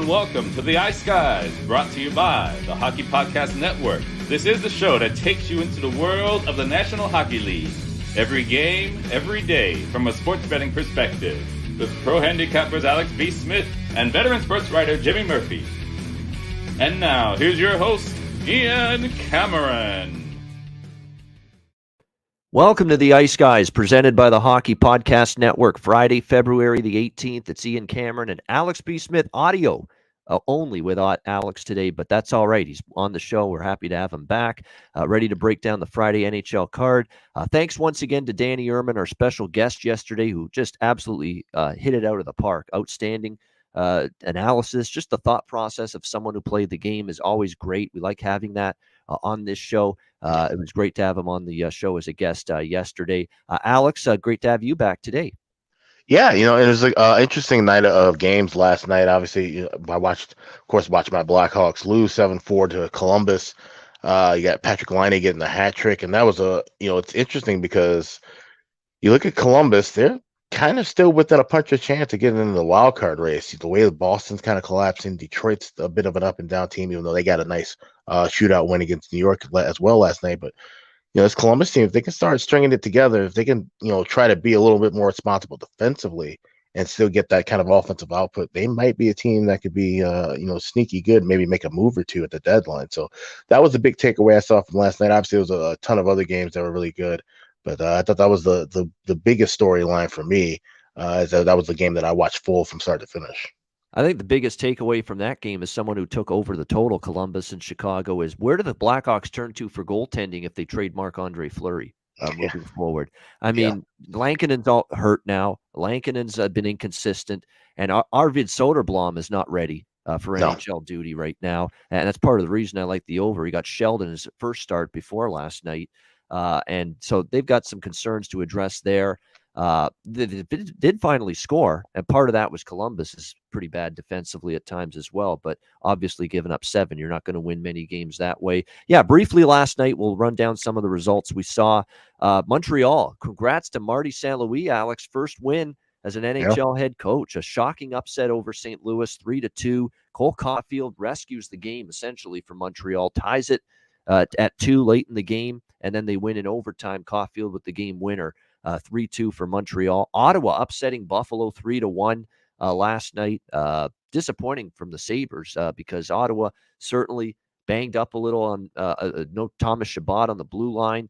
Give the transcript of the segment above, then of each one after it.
and welcome to the Ice Guys, brought to you by the Hockey Podcast Network. This is the show that takes you into the world of the National Hockey League. Every game, every day, from a sports betting perspective, with pro handicappers Alex B. Smith and veteran sports writer Jimmy Murphy. And now, here's your host, Ian Cameron. Welcome to the Ice Guys, presented by the Hockey Podcast Network. Friday, February the 18th. It's Ian Cameron and Alex B. Smith. Audio only without Alex today, but that's all right. He's on the show. We're happy to have him back, ready to break down the Friday NHL card. Thanks once again to Danny Ehrman, our special guest yesterday, who just absolutely hit it out of the park. Outstanding analysis. Just the thought process of someone who played the game is always great. We like having that on this show. It was great to have him on the show as a guest yesterday. Alex, great to have you back today. Yeah, it was an interesting night of games last night. Obviously, I watched my Blackhawks lose 7-4 to Columbus. You got Patrick Laine getting the hat trick, and that was it's interesting because you look at Columbus, they're kind of still within a puncher's chance of getting into the wild card race. The way Boston's kind of collapsing, Detroit's a bit of an up and down team, even though they got a nice shootout win against New York as well last night. But this Columbus team, if they can start stringing it together, if they can try to be a little bit more responsible defensively and still get that kind of offensive output, they might be a team that could be sneaky good, maybe make a move or two at the deadline. So that was the big takeaway I saw from last night. Obviously, there was a ton of other games that were really good. But I thought that was the biggest storyline for me. That was the game that I watched full from start to finish. I think the biggest takeaway from that game, as someone who took over the total, Columbus and Chicago, is where do the Blackhawks turn to for goaltending if they trade Marc-Andre Fleury moving forward? I mean, Lankinen's all hurt now. Lankinen's been inconsistent. And Arvid Soderblom is not ready for NHL duty right now. And that's part of the reason I like the over. He got shelled in his first start before last night. And so they've got some concerns to address there. They did finally score, and part of that was Columbus is pretty bad defensively at times as well, but obviously giving up 7, you're not going to win many games that way. Yeah, briefly last night, we'll run down some of the results we saw. Montreal, congrats to Marty St. Louis, Alex, first win as an NHL head coach. A shocking upset over St. Louis, 3-2. Cole Caulfield rescues the game essentially for Montreal, ties it at 2 late in the game, and then they win in overtime. Caulfield with the game winner, 3-2 for Montreal. Ottawa upsetting Buffalo 3-1 last night. Disappointing from the Sabres because Ottawa certainly banged up a little on no Thomas Chabot on the blue line.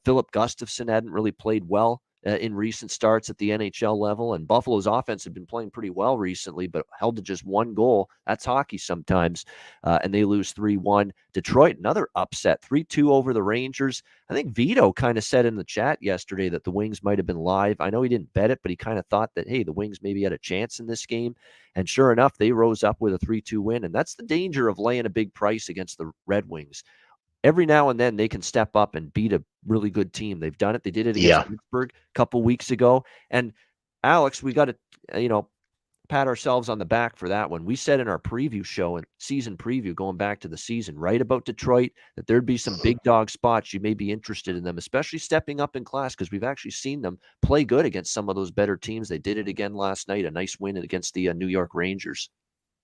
Philip Gustafsson hadn't really played well in recent starts at the NHL level, and Buffalo's offense had been playing pretty well recently, but held to just 1 goal. That's hockey sometimes, and they lose 3-1. Detroit, another upset, 3-2 over the Rangers. I think Vito kind of said in the chat yesterday that the Wings might have been live. I know he didn't bet it, but he kind of thought that, hey, the Wings maybe had a chance in this game, and sure enough, they rose up with a 3-2 win, and that's the danger of laying a big price against the Red Wings. Every now and then they can step up and beat a really good team. They've done it. They did it against Pittsburgh a couple weeks ago. And Alex, we got to, pat ourselves on the back for that one. We said in our preview show and season preview going back to the season, right, about Detroit, that there'd be some big dog spots. You may be interested in them, especially stepping up in class, because we've actually seen them play good against some of those better teams. They did it again last night, a nice win against the New York Rangers.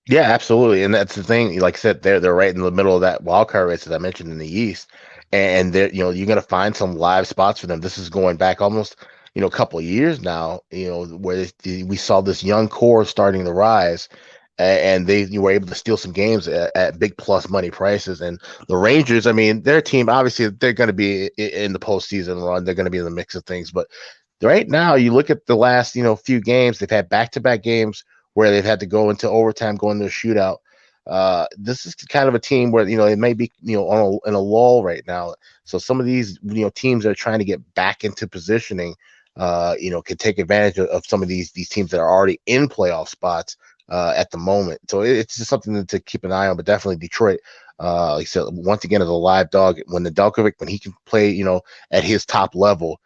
Yeah, absolutely. And that's the thing. Like I said, they're right in the middle of that wild card race that I mentioned in the East. And they're, you're going to find some live spots for them. This is going back almost, a couple of years now, where we saw this young core starting to rise, and you were able to steal some games at big plus money prices. And the Rangers, I mean, their team, obviously they're going to be in the postseason run. They're going to be in the mix of things. But right now, you look at the last, few games, they've had back-to-back games where they've had to go into overtime, go into a shootout. This is kind of a team where, it may be, in a lull right now. So some of these, teams that are trying to get back into positioning, can take advantage of some of these teams that are already in playoff spots at the moment. So it's just something to keep an eye on, but definitely Detroit, like I said, once again, is a live dog. When he can play, at his top level,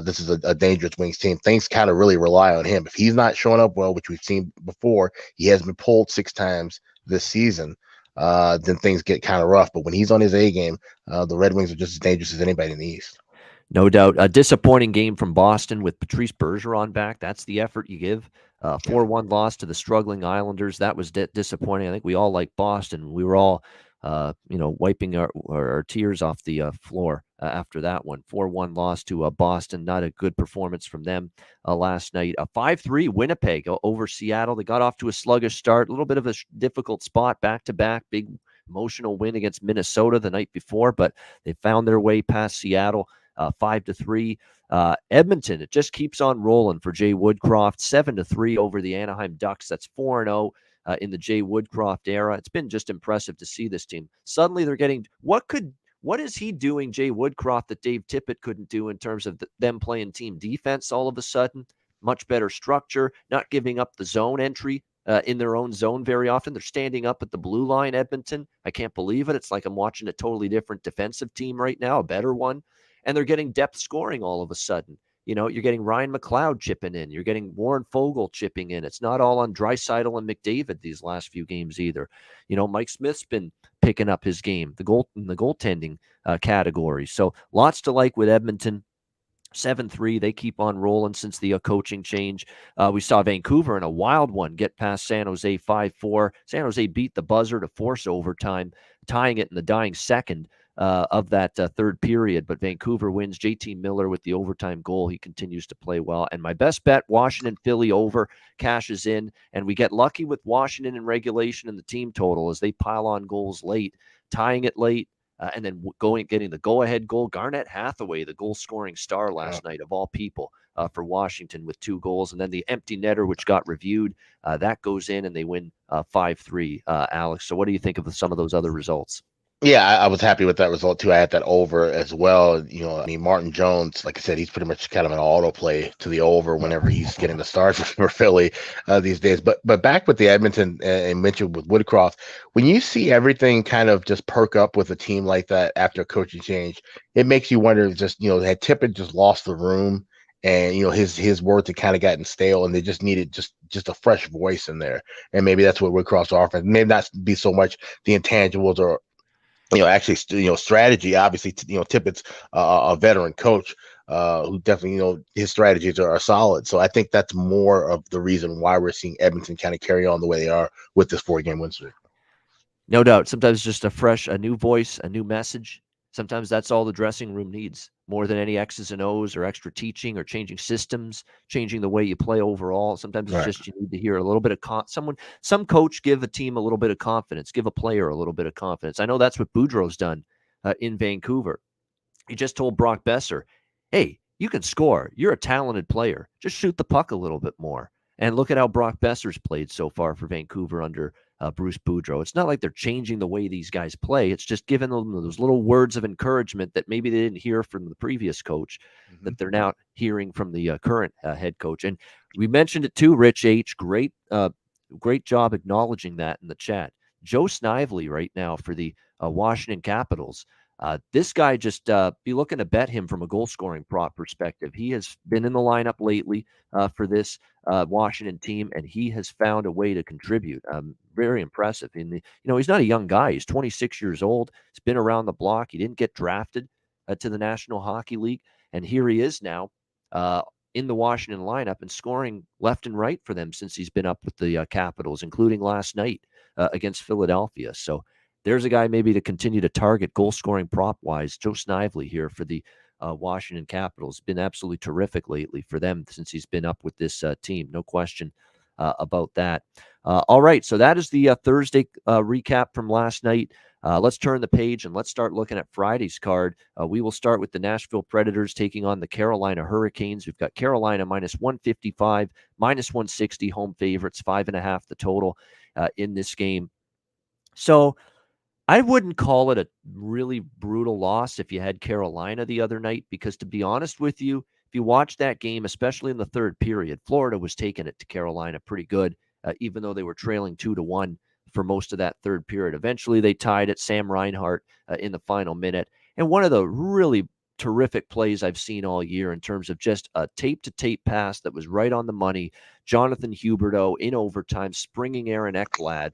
this is a dangerous Wings team. Things kind of really rely on him. If he's not showing up well, which we've seen before, he has been pulled 6 times this season, then things get kind of rough. But when he's on his A game, the Red Wings are just as dangerous as anybody in the East. No doubt. A disappointing game from Boston with Patrice Bergeron back. That's the effort you give. 4-1 loss to the struggling Islanders. That was disappointing. I think we all like Boston. We were all, wiping our tears off the floor after that one. 4-1 loss to Boston. Not a good performance from them last night. A 5-3 Winnipeg over Seattle. They got off to a sluggish start. A little bit of a difficult spot back-to-back. Big emotional win against Minnesota the night before, but they found their way past Seattle. 5-3. Edmonton, it just keeps on rolling for Jay Woodcroft. 7-3 over the Anaheim Ducks. That's 4-0 in the Jay Woodcroft era. It's been just impressive to see this team. Suddenly they're getting what is he doing, Jay Woodcroft, that Dave Tippett couldn't do in terms of them playing team defense all of a sudden? Much better structure, not giving up the zone entry in their own zone very often. They're standing up at the blue line, Edmonton. I can't believe it. It's like I'm watching a totally different defensive team right now, a better one. And they're getting depth scoring all of a sudden. You're getting Ryan McLeod chipping in. You're getting Warren Fogle chipping in. It's not all on Draisaitl and McDavid these last few games either. Mike Smith's been picking up his game, the goaltending category. So lots to like with Edmonton. 7-3, they keep on rolling since the coaching change. We saw Vancouver in a wild one get past San Jose 5-4. San Jose beat the buzzer to force overtime, tying it in the dying second of that third period. But Vancouver wins. JT Miller with the overtime goal. He continues to play well. And my best bet, Washington-Philly over, cashes in. And we get lucky with Washington in regulation and the team total as they pile on goals late, tying it late. And then getting the go-ahead goal. Garnett Hathaway, the goal-scoring star last night, of all people, for Washington with 2 goals. And then the empty netter, which got reviewed, that goes in, and they win 5-3, Alex. So what do you think of some of those other results? Yeah, I was happy with that result too. I had that over as well. Martin Jones, like I said, he's pretty much kind of an autoplay to the over whenever he's getting the starts for Philly these days. But back with the Edmonton and mentioned with Woodcroft, when you see everything kind of just perk up with a team like that after a coaching change, it makes you wonder just, had Tippett just lost the room and, his words had kind of gotten stale and they just needed just a fresh voice in there. And maybe that's what Woodcroft's offering. Maybe not be so much the intangibles or actually, strategy. Obviously, Tippett's a veteran coach who definitely, his strategies are solid. So I think that's more of the reason why we're seeing Edmonton kind of carry on the way they are with this 4-game win streak. No doubt. Sometimes just a new voice, a new message. Sometimes that's all the dressing room needs, more than any X's and O's or extra teaching or changing systems, changing the way you play overall. Sometimes it's just you need to hear a little bit of some coach give a team a little bit of confidence, give a player a little bit of confidence. I know that's what Boudreau's done in Vancouver. He just told Brock Besser, hey, you can score. You're a talented player. Just shoot the puck a little bit more. And look at how Brock Besser's played so far for Vancouver under Bruce Boudreau. It's not like they're changing the way these guys play. It's just giving them those little words of encouragement that maybe they didn't hear from the previous coach, that they're now hearing from the current head coach. And we mentioned it too, Rich H. Great job acknowledging that in the chat. Joe Snively right now for the Washington Capitals. This guy just be looking to bet him from a goal-scoring prop perspective. He has been in the lineup lately for this Washington team, and he has found a way to contribute. Very impressive. He's not a young guy. He's 26 years old. He's been around the block. He didn't get drafted to the National Hockey League, and here he is now in the Washington lineup and scoring left and right for them since he's been up with the Capitals, including last night against Philadelphia. So there's a guy maybe to continue to target goal-scoring prop-wise. Joe Snively here for the Washington Capitals. Been absolutely terrific lately for them since he's been up with this team. No question about that. All right, so that is the Thursday recap from last night. Let's turn the page and let's start looking at Friday's card. We will start with the Nashville Predators taking on the Carolina Hurricanes. We've got Carolina minus 155, minus 160 home favorites, 5.5 the total in this game. So I wouldn't call it a really brutal loss if you had Carolina the other night, because to be honest with you, if you watch that game, especially in the third period, Florida was taking it to Carolina pretty good, even though they were trailing 2-1 for most of that third period. Eventually, they tied it, Sam Reinhart in the final minute. And one of the really terrific plays I've seen all year in terms of just a tape-to-tape pass that was right on the money. Jonathan Huberdeau in overtime, springing Aaron Ekblad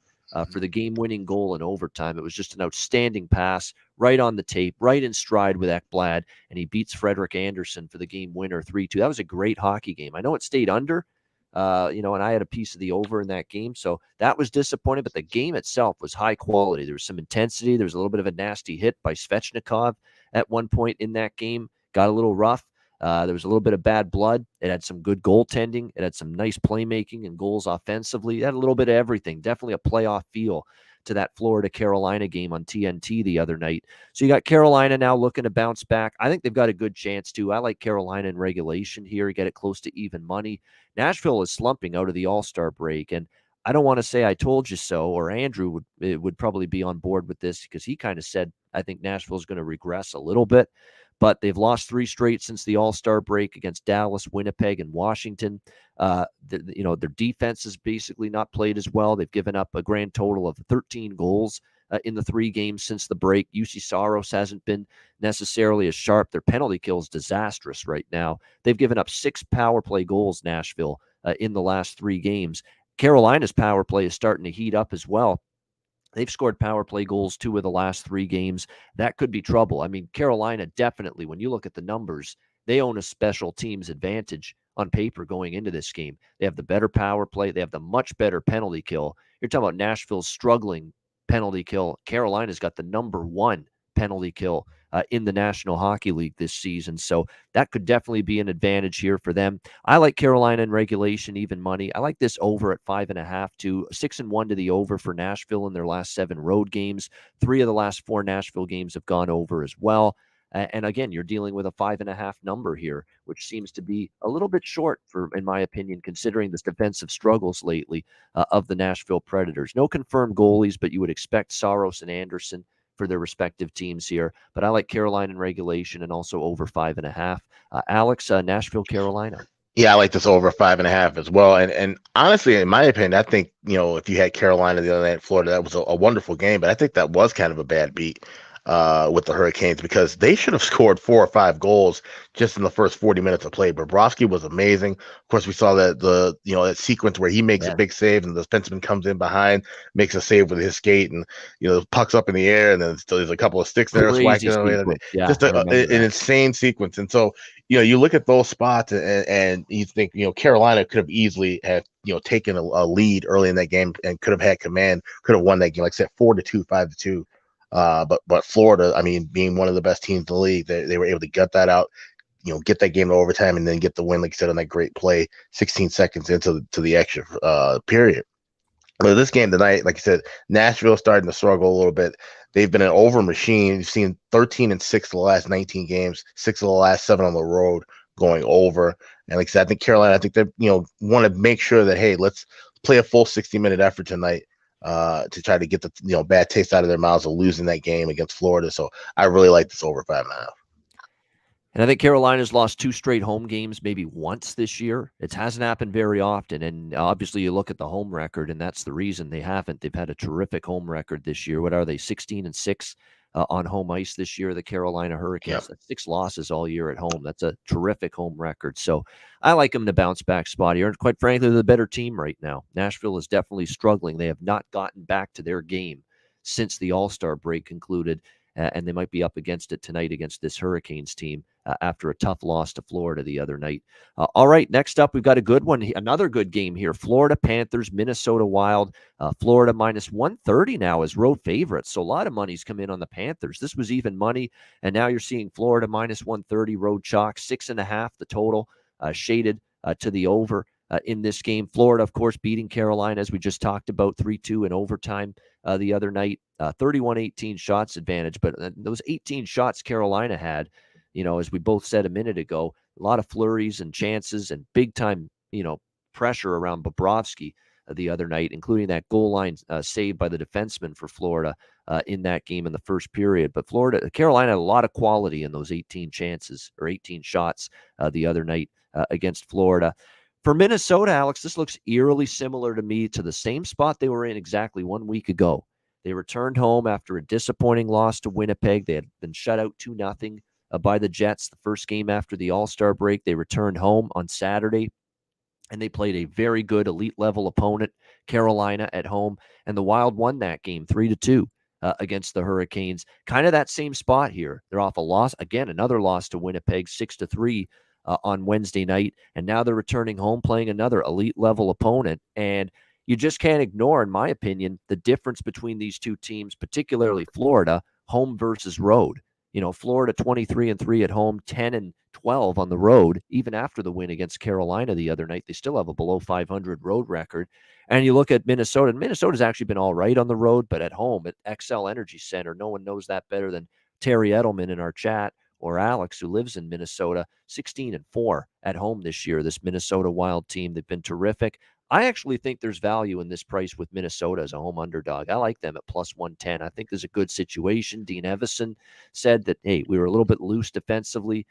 for the game-winning goal in overtime. It was just an outstanding pass, right on the tape, right in stride with Ekblad, and he beats Frederik Andersen for the game winner 3-2. That was a great hockey game. I know it stayed under, and I had a piece of the over in that game, so that was disappointing, but the game itself was high quality. There was some intensity. There was a little bit of a nasty hit by Svechnikov at one point in that game. Got a little rough. There was a little bit of bad blood. It had some good goaltending. It had some nice playmaking and goals offensively. It had a little bit of everything. Definitely a playoff feel to that Florida-Carolina game on TNT the other night. So you got Carolina now looking to bounce back. I think they've got a good chance too. I like Carolina in regulation here. You get it close to even money. Nashville is slumping out of the All-Star break, and I don't want to say I told you so, or Andrew would probably be on board with this because he kind of said, I think Nashville is going to regress a little bit. But they've lost 3 straight since the All-Star break against Dallas, Winnipeg, and Washington. Their defense has basically not played as well. They've given up a grand total of 13 goals in the 3 games since the break. UC Saros hasn't been necessarily as sharp. Their penalty kill is disastrous right now. They've given up 6 power play goals, Nashville, in the last 3 games. Carolina's power play is starting to heat up as well. They've scored power play goals 2 of the last 3 games. That could be trouble. I mean, Carolina definitely, when you look at the numbers, they own a special teams advantage on paper going into this game. They have the better power play. They have the much better penalty kill. You're talking about Nashville's struggling penalty kill. Carolina's got the number 1 penalty kill in the National Hockey League this season. So that could definitely be an advantage here for them. I like Carolina in regulation, even money. I like this over at 5.5 to 6-1 to the over for Nashville in their last 7 road games. 3 of the last 4 Nashville games have gone over as well. And again, you're dealing with a 5.5 number here, which seems to be a little bit short in my opinion, considering the defensive struggles lately of the Nashville Predators. No confirmed goalies, but you would expect Saros and Andersen for their respective teams here. But I like Carolina in regulation and also over 5.5. Alex, Nashville, Carolina. Yeah, I like this over 5.5 as well. And honestly, in my opinion, I think, if you had Carolina the other night in Florida, that was a wonderful game. But I think that was kind of a bad beat with the Hurricanes because they should have scored 4 or 5 goals just in the first 40 minutes of play. Bobrovsky was amazing. Of course, we saw that that sequence where he makes a big save and the defenseman comes in behind, makes a save with his skate, and the puck's up in the air, and then there's a couple of sticks there swacking away. Just an insane sequence. And so you look at those spots and you think Carolina could have easily have taken a lead early in that game and could have had command, could have won that game, like I said, 4-2, 5-2. But Florida, I mean, being one of the best teams in the league, they were able to gut that out, get that game to overtime, and then get the win, like you said, on that great play, 16 seconds into the extra period. But this game tonight, like I said, Nashville starting to struggle a little bit. They've been an over machine. You've seen 13-6 of the last 19 games, 6 of the last 7 on the road going over. And like I said, I think Carolina, I think they want to make sure that, hey, let's play a full 60-minute effort tonight. To try to get the bad taste out of their mouths of losing that game against Florida. So I really like this over 5.5. And I think Carolina's lost 2 straight home games maybe once this year. It hasn't happened very often. And obviously you look at the home record, and that's the reason they haven't. They've had a terrific home record this year. What are they, 16-6 on home ice this year, the Carolina Hurricanes? Yep. That's 6 losses all year at home. That's a terrific home record. So I like them to bounce back spot here. And quite frankly, they're the better team right now. Nashville is definitely struggling. They have not gotten back to their game since the All-Star break concluded. And they might be up against it tonight against this Hurricanes team after a tough loss to Florida the other night. All right, next up, we've got a good one. Another good game here. Florida Panthers, Minnesota Wild. Florida minus 130 now as road favorites. So a lot of money's come in on the Panthers. This was even money, and now you're seeing Florida minus 130 road chalk, 6.5 the total, shaded to the over. In this game, Florida, of course, beating Carolina, as we just talked about, 3-2 in overtime the other night. 31-18 shots advantage, but those 18 shots Carolina had, as we both said a minute ago, a lot of flurries and chances and big-time, pressure around Bobrovsky the other night, including that goal line save by the defenseman for Florida in that game in the first period. But Carolina had a lot of quality in those 18 chances or 18 shots the other night against Florida. For Minnesota, Alex, this looks eerily similar to me to the same spot they were in exactly 1 week ago. They returned home after a disappointing loss to Winnipeg. They had been shut out 2-0 by the Jets the first game after the All-Star break. They returned home on Saturday and they played a very good elite level opponent, Carolina, at home, and the Wild won that game 3-2 against the Hurricanes. Kind of that same spot here. They're off a loss again, another loss to Winnipeg, 6-3 on Wednesday night, and now they're returning home playing another elite level opponent. And you just can't ignore, in my opinion, the difference between these two teams, particularly Florida, home versus road. Florida 23-3 at home, 10-12 on the road. Even after the win against Carolina the other night, they still have a below 500 road record. And you look at Minnesota, and Minnesota's actually been all right on the road, but at home at XL Energy Center, no one knows that better than Terry Edelman in our chat, or Alex, who lives in Minnesota. 16-4 at home this year, this Minnesota Wild team. They've been terrific. I actually think there's value in this price with Minnesota as a home underdog. I like them at plus 110. I think there's a good situation. Dean Evison said that, hey, we were a little bit loose defensively.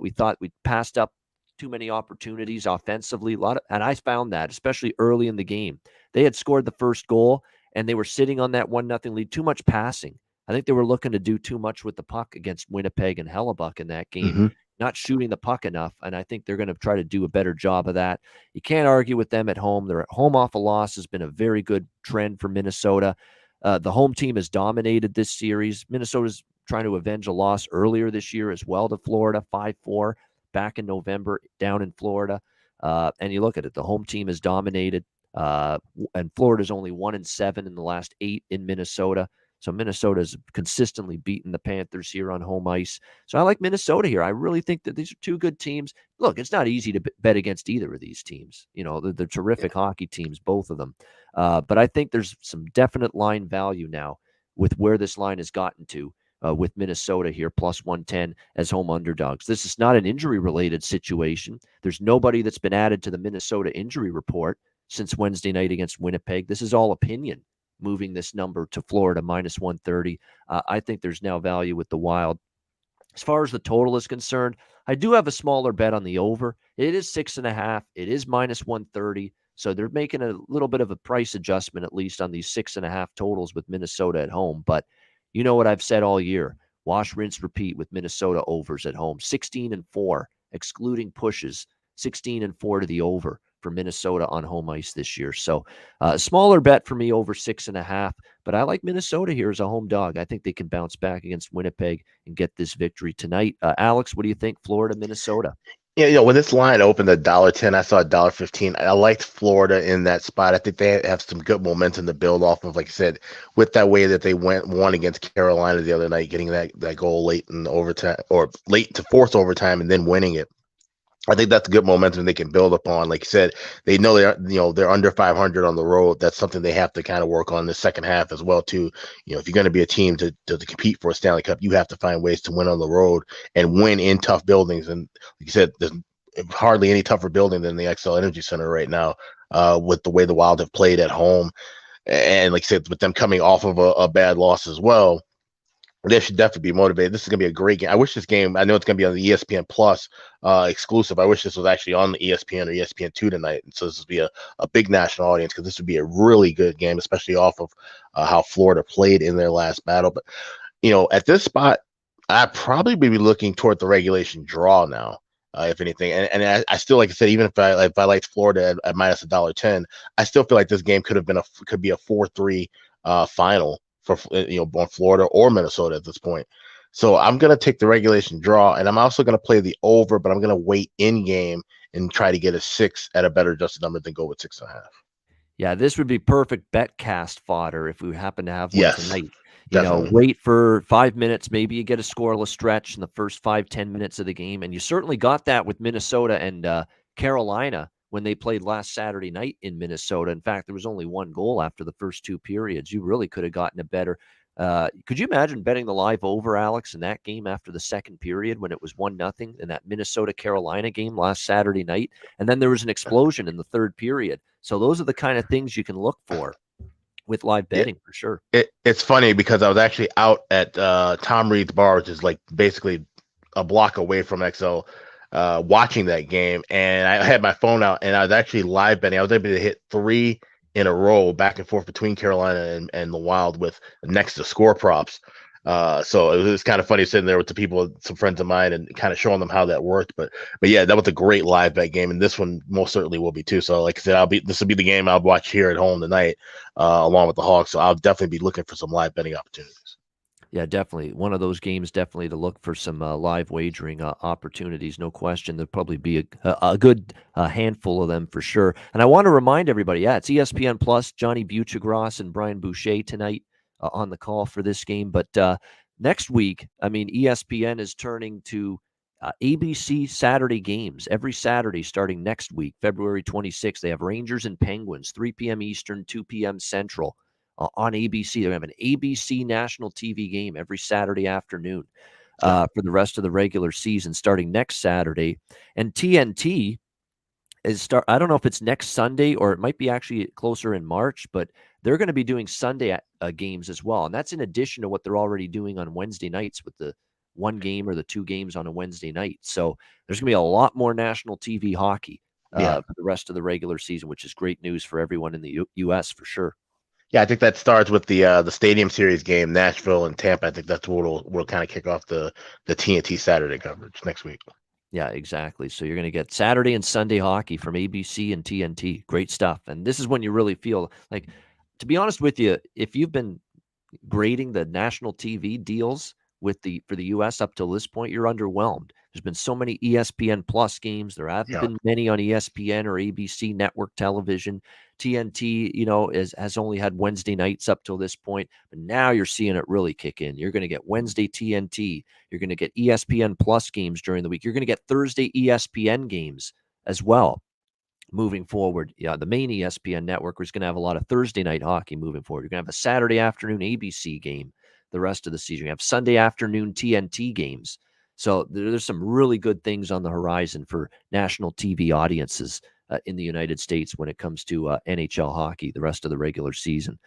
We thought we passed up too many opportunities offensively. And I found that, especially early in the game. They had scored the first goal, and they were sitting on that 1-0 lead. Too much passing. I think they were looking to do too much with the puck against Winnipeg and Hellebuck in that game. Not shooting the puck enough, and I think they're going to try to do a better job of that. You can't argue with them at home. They're at home off a loss has been a very good trend for Minnesota. The home team has dominated this series. Minnesota's trying to avenge a loss earlier this year as well to Florida, 5-4 back in November down in Florida. And you look at it, the home team has dominated, and Florida's only 1-7 in the last 8 in Minnesota. So Minnesota's consistently beaten the Panthers here on home ice. So I like Minnesota here. I really think that these are two good teams. Look, it's not easy to bet against either of these teams. They're terrific hockey teams, both of them. But I think there's some definite line value now with where this line has gotten to with Minnesota here, plus 110 as home underdogs. This is not an injury-related situation. There's nobody that's been added to the Minnesota injury report since Wednesday night against Winnipeg. This is all opinion, moving this number to Florida minus 130. I think there's now value with the Wild. As far as the total is concerned, I do have a smaller bet on the over. It is 6.5. It is minus 130. So they're making a little bit of a price adjustment, at least on these 6.5 totals with Minnesota at home. But you know what I've said all year. Wash, rinse, repeat with Minnesota overs at home. 16-4, excluding pushes. 16-4 to the over for Minnesota on home ice this year. So a smaller bet for me, over 6.5, but I like Minnesota here as a home dog. I think they can bounce back against Winnipeg and get this victory tonight. Alex, what do you think? Florida, Minnesota? Yeah, when this line opened at $1.10, I saw $1.15. I liked Florida in that spot. I think they have some good momentum to build off of, like I said, with that way that they won against Carolina the other night, getting that goal late in overtime, or late to force overtime, and then winning it. I think that's a good momentum they can build upon. Like you said, they know they're under 500 on the road. That's something they have to kind of work on in the second half as well too. If you're going to be a team to compete for a Stanley Cup, you have to find ways to win on the road and win in tough buildings. And like you said, there's hardly any tougher building than the XL Energy Center right now, with the way the Wild have played at home. And like I said, with them coming off of a bad loss as well, they should definitely be motivated. This is going to be a great game. I wish this game, I know it's going to be on the ESPN Plus exclusive. I wish this was actually on the ESPN or ESPN2 tonight. And so this would be a big national audience, because this would be a really good game, especially off of how Florida played in their last battle. But, at this spot, I'd probably be looking toward the regulation draw now, if anything. And I still, like I said, even if I liked Florida at minus $1.10, I still feel like this game could be a 4-3 final for on Florida or Minnesota at this point. So I'm going to take the regulation draw, and I'm also going to play the over, but I'm going to wait in game and try to get a 6 at a better adjusted number than go with 6.5. Yeah, this would be perfect bet cast fodder if we happen to have one tonight. Definitely. Wait for 5 minutes. Maybe you get a scoreless stretch in the first 5-10 minutes of the game. And you certainly got that with Minnesota and Carolina when they played last Saturday night in Minnesota. In fact, there was only one goal after the first 2 periods. You really could have gotten a better. Could you imagine betting the live over, Alex, in that game after the second period when it was 1-0 in that Minnesota-Carolina game last Saturday night? And then there was an explosion in the third period. So those are the kind of things you can look for with live betting, for sure. It's funny because I was actually out at Tom Reed's bar, which is like basically a block away from XL, watching that game, and I had my phone out, and I was actually live betting. I was able to hit 3 in a row back and forth between Carolina and the Wild with next to score props. So it was kind of funny sitting there with the people, some friends of mine, and kind of showing them how that worked. But yeah, that was a great live bet game, and this one most certainly will be too. So like I said, this will be the game I'll watch here at home tonight, along with the Hawks. So I'll definitely be looking for some live betting opportunities. Yeah, definitely. One of those games, definitely to look for some live wagering opportunities. No question. There'll probably be a good handful of them for sure. And I want to remind everybody, yeah, it's ESPN Plus, Johnny Buchagras and Brian Boucher tonight on the call for this game. But next week, I mean, ESPN is turning to ABC Saturday games every Saturday starting next week, February 26th. They have Rangers and Penguins, 3 p.m. Eastern, 2 p.m. Central. On ABC. They're going to have an ABC national TV game every Saturday afternoon for the rest of the regular season starting next Saturday. And TNT I don't know if it's next Sunday or it might be actually closer in March, but they're going to be doing Sunday games as well. And that's in addition to what they're already doing on Wednesday nights with the one game or the two games on a Wednesday night. So there's going to be a lot more national TV hockey for the rest of the regular season, which is great news for everyone in the U.S. for sure. Yeah, I think that starts with the Stadium Series game, Nashville and Tampa. I think that's what will kind of kick off the TNT Saturday coverage next week. Yeah, exactly. So you're going to get Saturday and Sunday hockey from ABC and TNT. Great stuff. And this is when you really feel like, to be honest with you, if you've been grading the national TV deals for the US up till this point, you're underwhelmed. There's been so many ESPN Plus games. There haven't been many on ESPN or ABC network television. TNT, has only had Wednesday nights up till this point, but now you're seeing it really kick in. You're going to get Wednesday TNT. You're going to get ESPN Plus games during the week. You're going to get Thursday ESPN games as well. Moving forward, the main ESPN network is going to have a lot of Thursday night hockey moving forward. You're going to have a Saturday afternoon ABC game the rest of the season. You have Sunday afternoon TNT games. So there's some really good things on the horizon for national TV audiences in the United States when it comes to NHL hockey the rest of the regular season.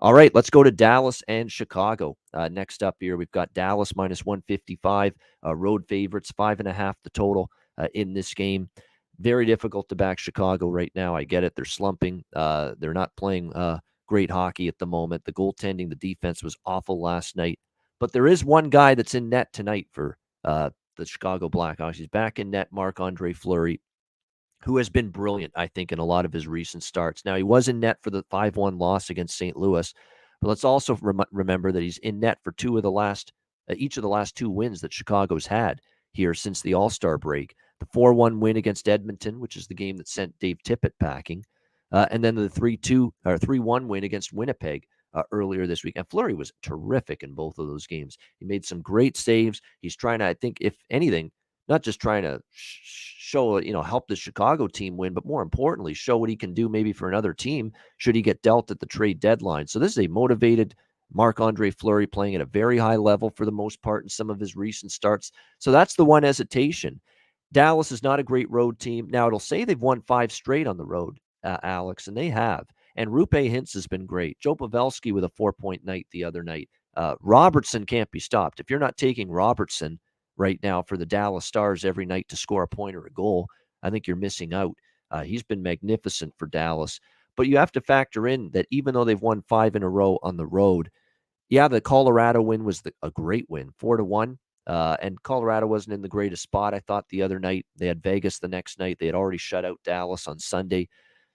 All right, let's go to Dallas and Chicago. Next up here, we've got Dallas minus 155, road favorites, 5.5 the total in this game. Very difficult to back Chicago right now. I get it. They're slumping. They're not playing great hockey at the moment. The goaltending, the defense was awful last night. But there is one guy that's in net tonight for the Chicago Blackhawks. He's back in net, Marc-Andre Fleury, who has been brilliant, I think, in a lot of his recent starts. Now, he was in net for the 5-1 loss against St. Louis, but let's also remember that he's in net for each of the last two wins that Chicago's had here since the All-Star break. The 4-1 win against Edmonton, which is the game that sent Dave Tippett packing, and then the 3-1 win against Winnipeg earlier this week. And Fleury was terrific in both of those games. He made some great saves. He's trying to, I think, if anything, not just trying to show, help the Chicago team win, but more importantly, show what he can do maybe for another team should he get dealt at the trade deadline. So this is a motivated Marc-Andre Fleury playing at a very high level for the most part in some of his recent starts. So that's the one hesitation. Dallas is not a great road team. Now, it'll say they've won 5 straight on the road, Alex, and they have. And Rupe Hintz has been great. Joe Pavelski with a 4-point night the other night. Robertson can't be stopped. If you're not taking Robertson right now for the Dallas Stars every night to score a point or a goal, I think you're missing out. He's been magnificent for Dallas. But you have to factor in that even though they've won 5 in a row on the road, the Colorado win was a great win, 4-1. And Colorado wasn't in the greatest spot, I thought, the other night. They had Vegas the next night. They had already shut out Dallas on Sunday.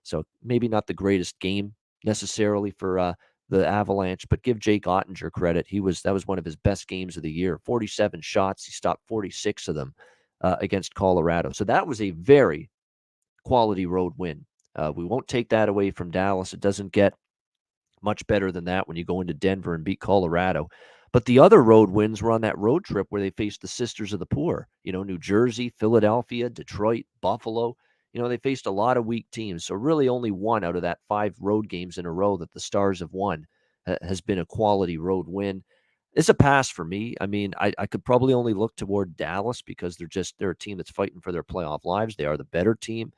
So maybe not the greatest game necessarily for the Avalanche, but give Jake Ottinger credit. That was one of his best games of the year. 47 shots. He stopped 46 of them against Colorado. So that was a very quality road win. We won't take that away from Dallas. It doesn't get much better than that when you go into Denver and beat Colorado. But the other road wins were on that road trip where they faced the Sisters of the Poor. New Jersey, Philadelphia, Detroit, Buffalo. They faced a lot of weak teams. So really only one out of that 5 road games in a row that the Stars have won has been a quality road win. It's a pass for me. I mean, I could probably only look toward Dallas because they're a team that's fighting for their playoff lives. They are the better team.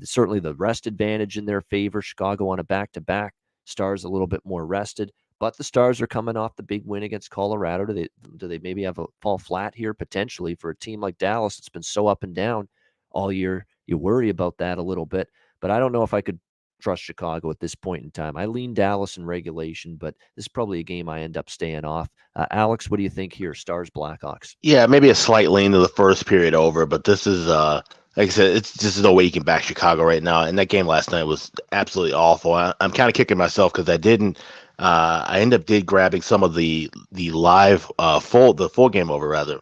Certainly the rest advantage in their favor. Chicago on a back-to-back. Stars a little bit more rested. But the Stars are coming off the big win against Colorado. Do they maybe have a fall flat here potentially for a team like Dallas? It's been so up and down all year. You worry about that a little bit. But I don't know if I could trust Chicago at this point in time. I lean Dallas in regulation, but this is probably a game I end up staying off. Alex, what do you think here? Stars, Blackhawks. Yeah, maybe a slight lean to the first period over, but this is like I said, it's just no way you can back Chicago right now. And that game last night was absolutely awful. I'm kind of kicking myself because I didn't. I ended up grabbing some of the live full game over rather.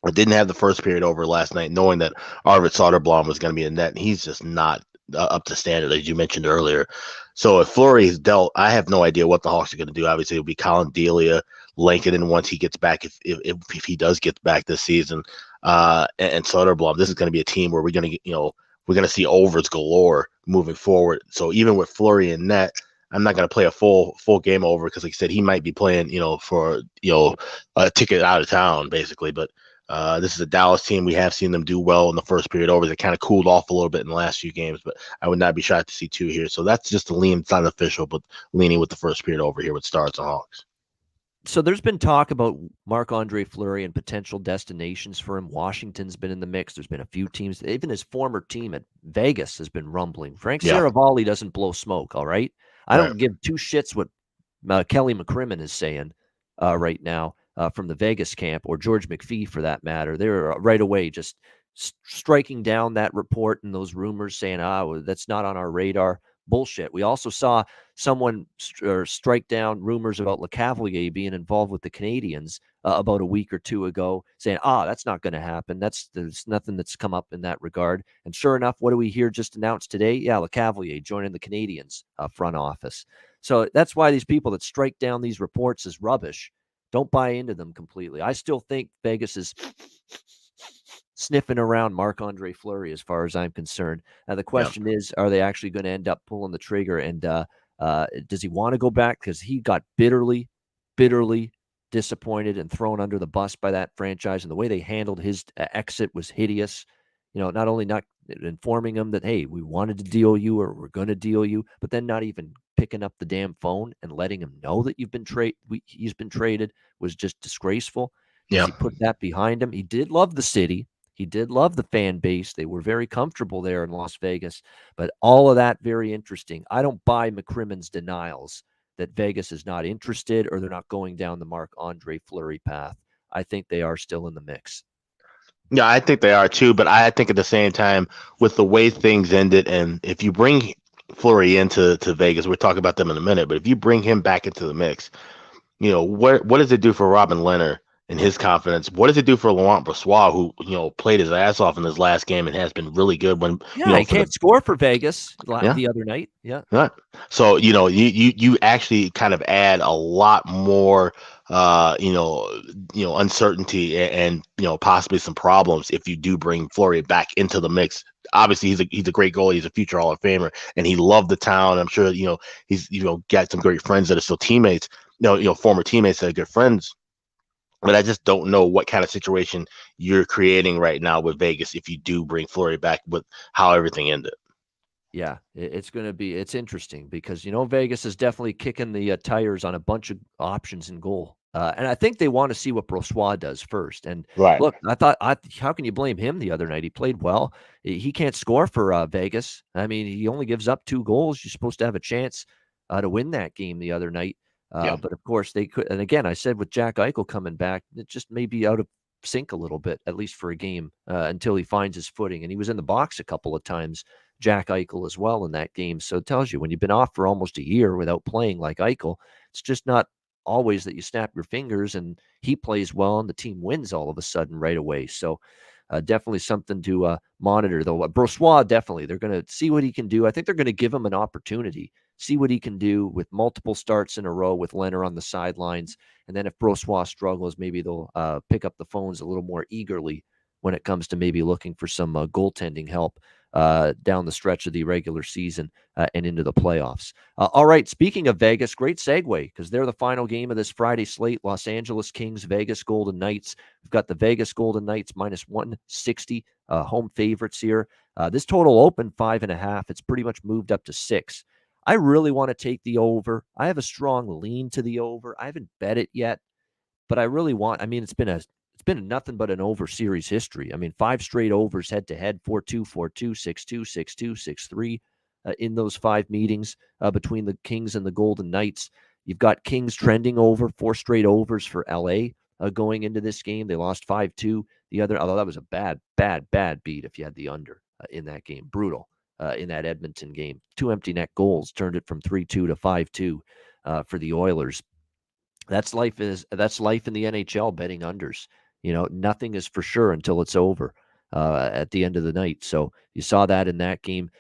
I didn't have the first period over last night, knowing that Arvid Soderblom was going to be in net, and he's just not up to standard, as you mentioned earlier. So if Fleury is dealt, I have no idea what the Hawks are going to do. Obviously, it'll be Colin Delia, Lankinen once he gets back, if he does get back this season, and Soderblom. This is going to be a team where we're going to see overs galore moving forward. So even with Fleury in net, I'm not going to play a full game over because, like I said, he might be playing, for a ticket out of town, basically, but. This is a Dallas team. We have seen them do well in the first period over. They kind of cooled off a little bit in the last few games, but I would not be shocked to see 2 here. So that's just a lean. It's not official, but leaning with the first period over here with Stars and Hawks. So there's been talk about Marc-Andre Fleury and potential destinations for him. Washington's been in the mix. There's been a few teams. Even his former team at Vegas has been rumbling. Frank Saravalli doesn't blow smoke, all right? I don't give 2 shits what Kelly McCrimmon is saying right now. From the Vegas camp, or George McPhee for that matter. They're right away just striking down that report and those rumors saying, that's not on our radar. Bullshit. We also saw someone strike down rumors about Lecavalier being involved with the Canadiens about a week or 2 ago, saying, that's not going to happen. There's nothing that's come up in that regard. And sure enough, what do we hear just announced today? Yeah, Lecavalier joining the Canadiens front office. So that's why these people that strike down these reports as rubbish, don't buy into them completely. I still think Vegas is sniffing around Marc-Andre Fleury as far as I'm concerned. Now, the question is, are they actually going to end up pulling the trigger? And does he want to go back? Because he got bitterly disappointed and thrown under the bus by that franchise. And the way they handled his exit was hideous. Not only not informing him that, hey, we wanted to deal you or we're going to deal you, but then not even picking up the damn phone and letting him know that he's been traded was just disgraceful. Yeah. He put that behind him. He did love the city. He did love the fan base. They were very comfortable there in Las Vegas, but all of that very interesting. I don't buy McCrimmon's denials that Vegas is not interested or they're not going down the Marc-Andre Fleury path. I think they are still in the mix. Yeah, I think they are too, but I think at the same time, with the way things ended, and if you bring Fleury into Vegas, we'll talk about them in a minute, but if you bring him back into the mix, what does it do for Robin Lehner and his confidence? What does it do for Laurent Brossoit, who played his ass off in his last game and has been really good when he can't score for Vegas the other night. Yeah. So you actually kind of add a lot more uncertainty and possibly some problems if you do bring Fleury back into the mix. Obviously, he's a great goalie. He's a future Hall of Famer, and he loved the town. I'm sure he's got some great friends that are still teammates. Former teammates that are good friends. But I just don't know what kind of situation you're creating right now with Vegas if you do bring Fleury back with how everything ended. Yeah, it's interesting because, Vegas is definitely kicking the tires on a bunch of options in goal. And I think they want to see what Brossoit does first. And look, how can you blame him the other night? He played well. He can't score for Vegas. I mean, he only gives up 2 goals. You're supposed to have a chance to win that game the other night. But of course they could. And again, I said with Jack Eichel coming back, it just may be out of sync a little bit, at least for a game until he finds his footing. And he was in the box a couple of times, Jack Eichel as well in that game. So it tells you when you've been off for almost a year without playing like Eichel, it's just not always that you snap your fingers and he plays well and the team wins all of a sudden right away. So definitely something to monitor, though. Brossoit, definitely. They're going to see what he can do. I think they're going to give him an opportunity, see what he can do with multiple starts in a row with Lehner on the sidelines. And then if Brossoit struggles, maybe they'll pick up the phones a little more eagerly when it comes to maybe looking for some goaltending help down the stretch of the regular season and into the playoffs. All right, speaking of Vegas, great segue because they're the final game of this Friday slate. Los Angeles Kings, Vegas Golden Knights. We've got the Vegas Golden Knights minus 160 home favorites here. This total opened 5.5. It's pretty much moved up to 6. I really want to take the over. I have a strong lean to the over. I haven't bet it yet, but I really want. I mean, it's been nothing but an over series history. I mean, 5 straight overs head to head: 4-2, 4-2, 6-2, 6-2, 6-3. in those 5 meetings between the Kings and the Golden Knights. You've got Kings trending over, 4 straight overs for LA going into this game. They lost 5-2 the other, although that was a bad beat if you had the under in that game. Brutal in that Edmonton game. 2 empty net goals turned it from 3-2 to 5-2 for the Oilers. That's life in the NHL, betting unders. Nothing is for sure until it's over at the end of the night. So you saw that in that game.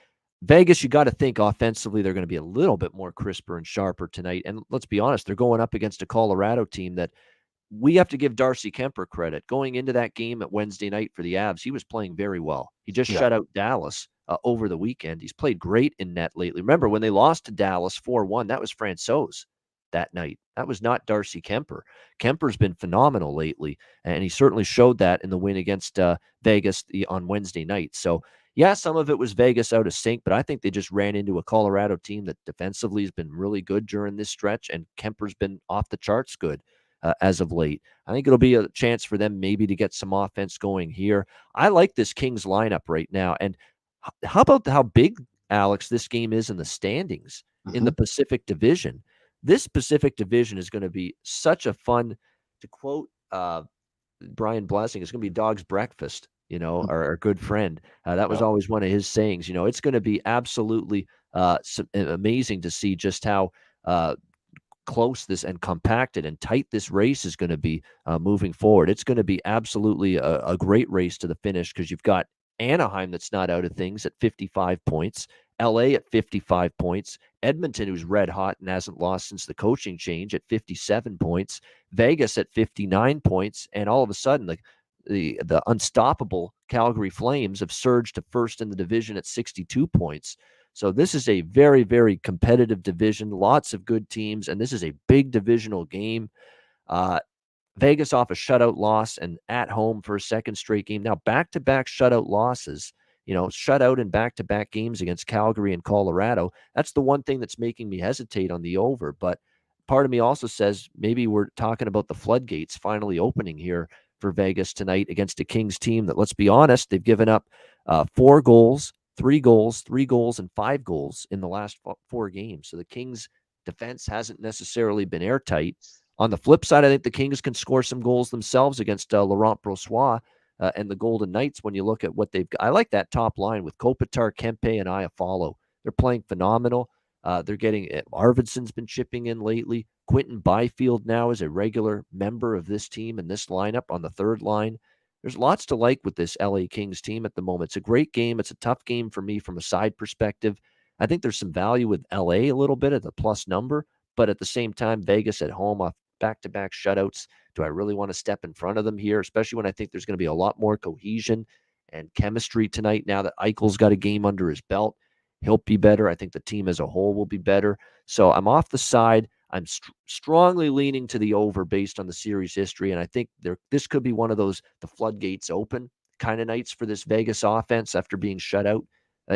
Vegas, you got to think offensively they're going to be a little bit more crisper and sharper tonight. And let's be honest, they're going up against a Colorado team that we have to give Darcy Kemper credit. Going into that game at Wednesday night for the Avs, he was playing very well. He just shut out Dallas over the weekend. He's played great in net lately. Remember, when they lost to Dallas 4-1, that was Francouz that night. That was not Darcy Kemper. Kemper's been phenomenal lately, and he certainly showed that in the win against Vegas on Wednesday night. So, yeah, some of it was Vegas out of sync, but I think they just ran into a Colorado team that defensively has been really good during this stretch, and Kemper's been off the charts good as of late. I think it'll be a chance for them maybe to get some offense going here. I like this Kings lineup right now. And how about how big, Alex, this game is in the standings in the Pacific Division? This Pacific Division is going to be such a fun, to quote Brian Blessing, it's going to be dog's breakfast, our good friend. That was always one of his sayings. It's going to be absolutely amazing to see just how close this and compacted and tight this race is going to be moving forward. It's going to be absolutely a great race to the finish, because you've got Anaheim that's not out of things at 55 points, LA at 55 points, Edmonton, who's red hot and hasn't lost since the coaching change, at 57 points, Vegas at 59 points, and all of a sudden the unstoppable Calgary Flames have surged to first in the division at 62 points. So this is a very, very competitive division, lots of good teams, and this is a big divisional game. Vegas off a shutout loss and at home for a second straight game. Now, back-to-back shutout losses, shutout in back-to-back games against Calgary and Colorado. That's the one thing that's making me hesitate on the over. But part of me also says maybe we're talking about the floodgates finally opening here for Vegas tonight against a Kings team that, let's be honest, they've given up 4 goals, 3 goals, 3 goals, and 5 goals in the last 4 games. So the Kings' defense hasn't necessarily been airtight. On the flip side, I think the Kings can score some goals themselves against Laurent Brossoit and the Golden Knights when you look at what they've got. I like that top line with Kopitar, Kempe, and Iafallo. They're playing phenomenal. They're getting Arvidsson's been chipping in lately. Quentin Byfield now is a regular member of this team and this lineup on the third line. There's lots to like with this LA Kings team at the moment. It's a great game. It's a tough game for me from a side perspective. I think there's some value with LA a little bit at the plus number, but at the same time, Vegas at home off back-to-back shutouts. Do I really want to step in front of them here, especially when I think there's going to be a lot more cohesion and chemistry tonight now that Eichel's got a game under his belt? He'll be better. I think the team as a whole will be better. So I'm off the side. I'm strongly leaning to the over based on the series history, and I think this could be one of those the floodgates open kind of nights for this Vegas offense after being shut out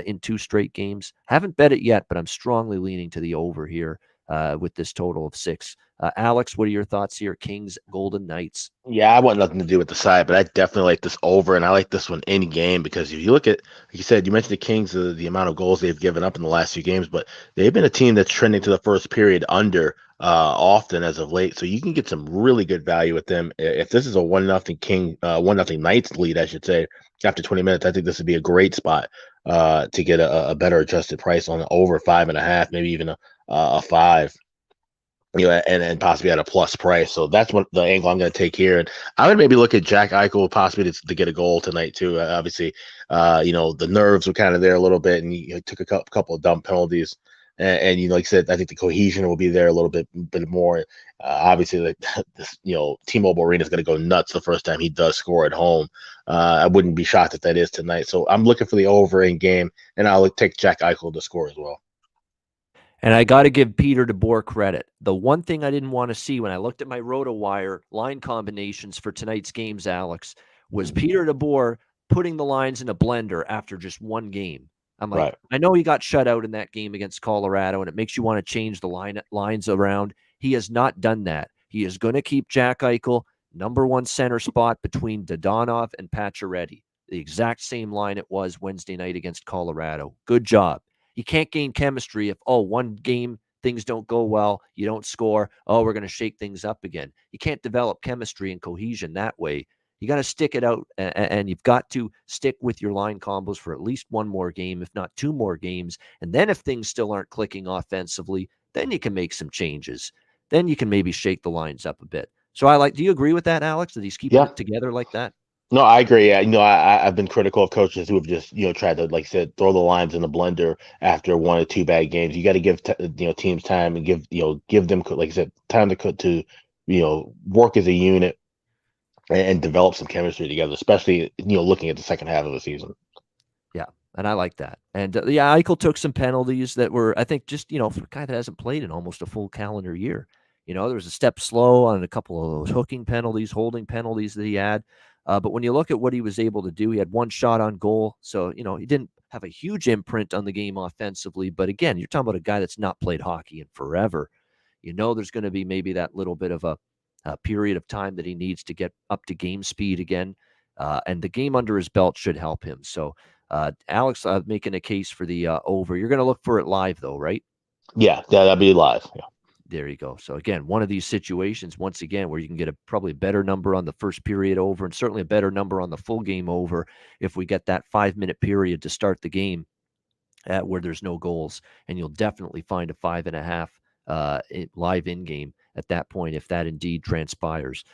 in 2 straight games. Haven't bet it yet, but I'm strongly leaning to the over here with this total of 6. Alex, what are your thoughts here? Kings, Golden Knights. Yeah, I want nothing to do with the side, but I definitely like this over, and I like this one any game, because if you look at, like you said, you mentioned the Kings, the amount of goals they've given up in the last few games, but they've been a team that's trending to the first period under often as of late, so you can get some really good value with them. If this is a 1-0 Knights lead, I should say, after 20 minutes, I think this would be a great spot to get a better adjusted price on the over 5.5, maybe even a 5. And possibly at a plus price. So that's what the angle I'm going to take here. And I would maybe look at Jack Eichel possibly to get a goal tonight too. Obviously, the nerves were kind of there a little bit, and he took a couple of dumb penalties. And like I said, I think the cohesion will be there a little bit more. Obviously, this T-Mobile Arena is going to go nuts the first time he does score at home. I wouldn't be shocked if that is tonight. So I'm looking for the over in game, and I'll take Jack Eichel to score as well. And I got to give Peter DeBoer credit. The one thing I didn't want to see when I looked at my RotoWire line combinations for tonight's games, Alex, was Peter DeBoer putting the lines in a blender after just one game. I'm like, right. I know he got shut out in that game against Colorado, and it makes you want to change the lines around. He has not done that. He is going to keep Jack Eichel number 1 center spot between Dadonov and Pacioretty. The exact same line it was Wednesday night against Colorado. Good job. You can't gain chemistry if, one game things don't go well, you don't score, we're going to shake things up again. You can't develop chemistry and cohesion that way. You got to stick it out, and you've got to stick with your line combos for at least one more game, if not two more games. And then if things still aren't clicking offensively, then you can make some changes. Then you can maybe shake the lines up a bit. So do you agree with that, Alex, that he's keeping it together like that? No, I agree. I've been critical of coaches who have just, tried to, like I said, throw the lines in the blender after one or two bad games. You got to give, teams time and give them, like I said, time to work as a unit and develop some chemistry together, especially, looking at the second half of the season. Yeah, and I like that. And, Eichel took some penalties that were, I think, just, for a guy that hasn't played in almost a full calendar year. There was a step slow on a couple of those hooking penalties, holding penalties that he had. But when you look at what he was able to do, he had one shot on goal. So, he didn't have a huge imprint on the game offensively. But again, you're talking about a guy that's not played hockey in forever. There's going to be maybe that little bit of a period of time that he needs to get up to game speed again. And the game under his belt should help him. So, Alex, making a case for the over. You're going to look for it live, though, right? Yeah, that'll be live. Yeah. There you go. So again, one of these situations, once again, where you can get probably a better number on the first period over, and certainly a better number on the full game over if we get that 5-minute period to start the game where there's no goals. And you'll definitely find a 5.5 live in game at that point if that indeed transpires.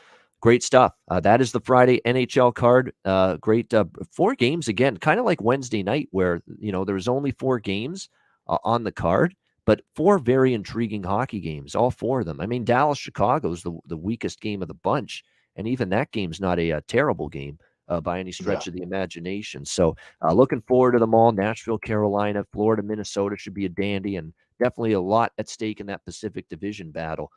Great stuff. That is the Friday NHL card. Great 4 games again, kind of like Wednesday night where, there was only 4 games on the card. But 4 very intriguing hockey games, all 4 of them. I mean, Dallas-Chicago is the weakest game of the bunch, and even that game's not a terrible game by any stretch of the imagination. So looking forward to them all. Nashville, Carolina, Florida, Minnesota should be a dandy, and definitely a lot at stake in that Pacific Division battle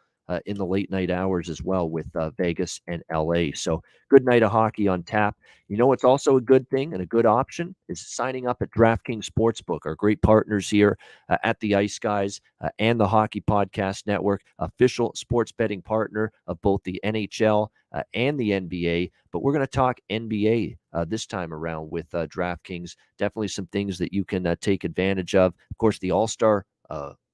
in the late night hours as well with Vegas and LA. So good night of hockey on tap. What's also a good thing and a good option is signing up at DraftKings Sportsbook, our great partners here at the Ice Guys and the Hockey Podcast Network, official sports betting partner of both the NHL and the NBA. But we're going to talk NBA this time around with DraftKings. Definitely some things that you can take advantage of. Of course, the All-Star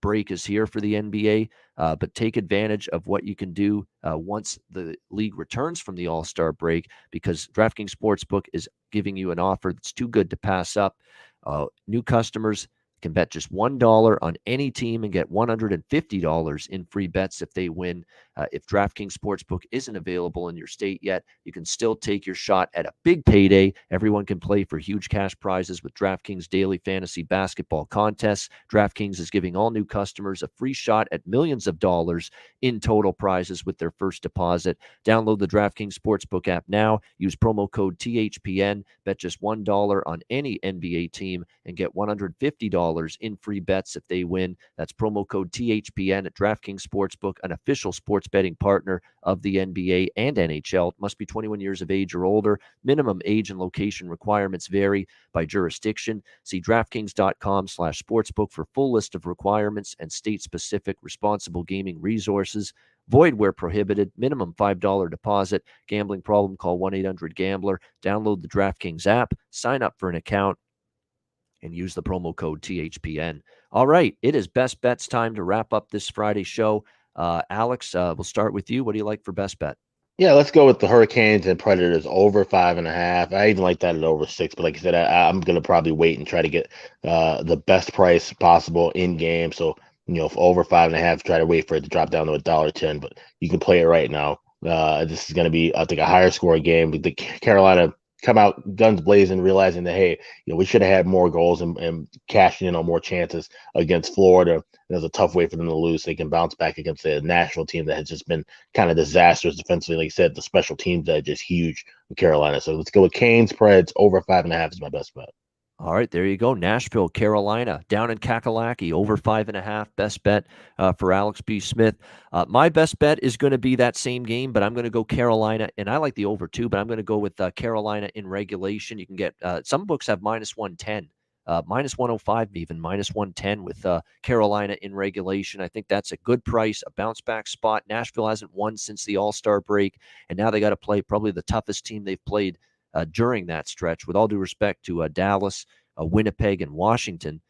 break is here for the NBA, but take advantage of what you can do once the league returns from the All-Star break, because DraftKings Sportsbook is giving you an offer that's too good to pass up. New customers can bet just $1 on any team and get $150 in free bets if they win. If DraftKings Sportsbook isn't available in your state yet, you can still take your shot at a big payday. Everyone can play for huge cash prizes with DraftKings daily fantasy basketball contests. DraftKings is giving all new customers a free shot at millions of dollars in total prizes with their first deposit. Download the DraftKings Sportsbook app now. Use promo code THPN. Bet just $1 on any NBA team and get $150 in free bets if they win. That's promo code THPN at DraftKings Sportsbook, an official sports betting partner of the NBA and NHL. Must be 21 years of age or older. Minimum age and location requirements vary by jurisdiction. See DraftKings.com/sportsbook for full list of requirements and state-specific responsible gaming resources. Void where prohibited. Minimum $5 deposit. Gambling problem? Call 1-800-GAMBLER. Download the DraftKings app. Sign up for an account and use the promo code THPN. All right, it is Best Bets time to wrap up this Friday show. Alex, we'll start with you. What do you like for Best Bet? Yeah, let's go with the Hurricanes and Predators over 5.5. I even like that at over 6, but like I said, I'm going to probably wait and try to get the best price possible in game. So, for over 5.5, try to wait for it to drop down to $1.10, but you can play it right now. This is going to be, I think, a higher scoring game. The Carolina come out guns blazing, realizing that, hey, we should have had more goals and cashing in on more chances against Florida. It was a tough way for them to lose. They can bounce back against a national team that has just been kind of disastrous defensively. Like I said, the special teams that are just huge in Carolina. So let's go with Canes, Preds, over 5.5 is my best bet. All right, there you go. Nashville, Carolina, down in Kakalaki, over 5.5. Best bet for Alex B. Smith. My best bet is going to be that same game, but I'm going to go Carolina, and I like the over too, but I'm going to go with Carolina in regulation. You can get some books have -110, -105 even, -110 with Carolina in regulation. I think that's a good price, a bounce back spot. Nashville hasn't won since the All-Star break, and now they got to play probably the toughest team they've played during that stretch. With all due respect to Dallas, Winnipeg, and Washington,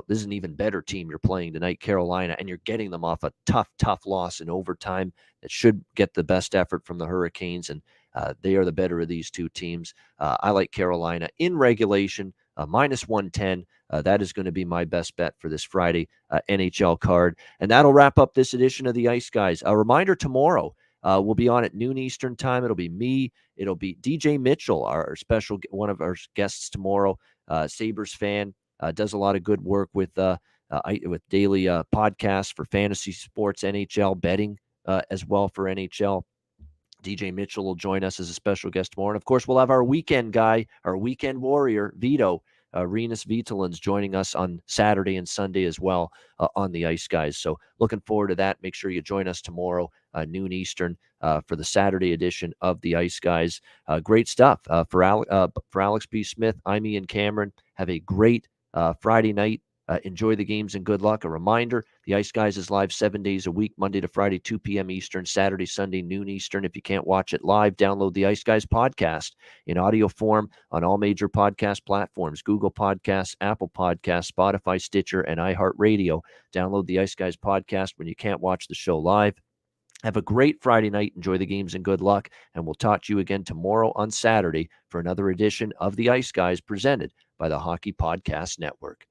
this is an even better team you're playing tonight, Carolina, and you're getting them off a tough loss in overtime that should get the best effort from the Hurricanes, and they are the better of these two teams. I like Carolina in regulation, minus 110. That is going to be my best bet for this Friday NHL card. And that'll wrap up this edition of the Ice Guys. A reminder, tomorrow we'll be on at noon Eastern time. It'll be me. It'll be DJ Mitchell, our special, one of our guests tomorrow, Sabres fan. Does a lot of good work with daily podcasts for fantasy sports, NHL betting as well for NHL. DJ Mitchell will join us as a special guest tomorrow. And, of course, we'll have our weekend guy, our weekend warrior, Vito, Renus Vitalin's joining us on Saturday and Sunday as well on the Ice Guys. So looking forward to that. Make sure you join us tomorrow, noon Eastern, for the Saturday edition of the Ice Guys. Great stuff. For Alex B. Smith, I'm Ian Cameron. Have a great Friday night. Enjoy the games and good luck. A reminder, the Ice Guys is live 7 days a week, Monday to Friday, 2 p.m. Eastern, Saturday, Sunday, noon Eastern. If you can't watch it live, download the Ice Guys podcast in audio form on all major podcast platforms, Google Podcasts, Apple Podcasts, Spotify, Stitcher, and iHeartRadio. Download the Ice Guys podcast when you can't watch the show live. Have a great Friday night. Enjoy the games and good luck. And we'll talk to you again tomorrow on Saturday for another edition of the Ice Guys presented by the Hockey Podcast Network.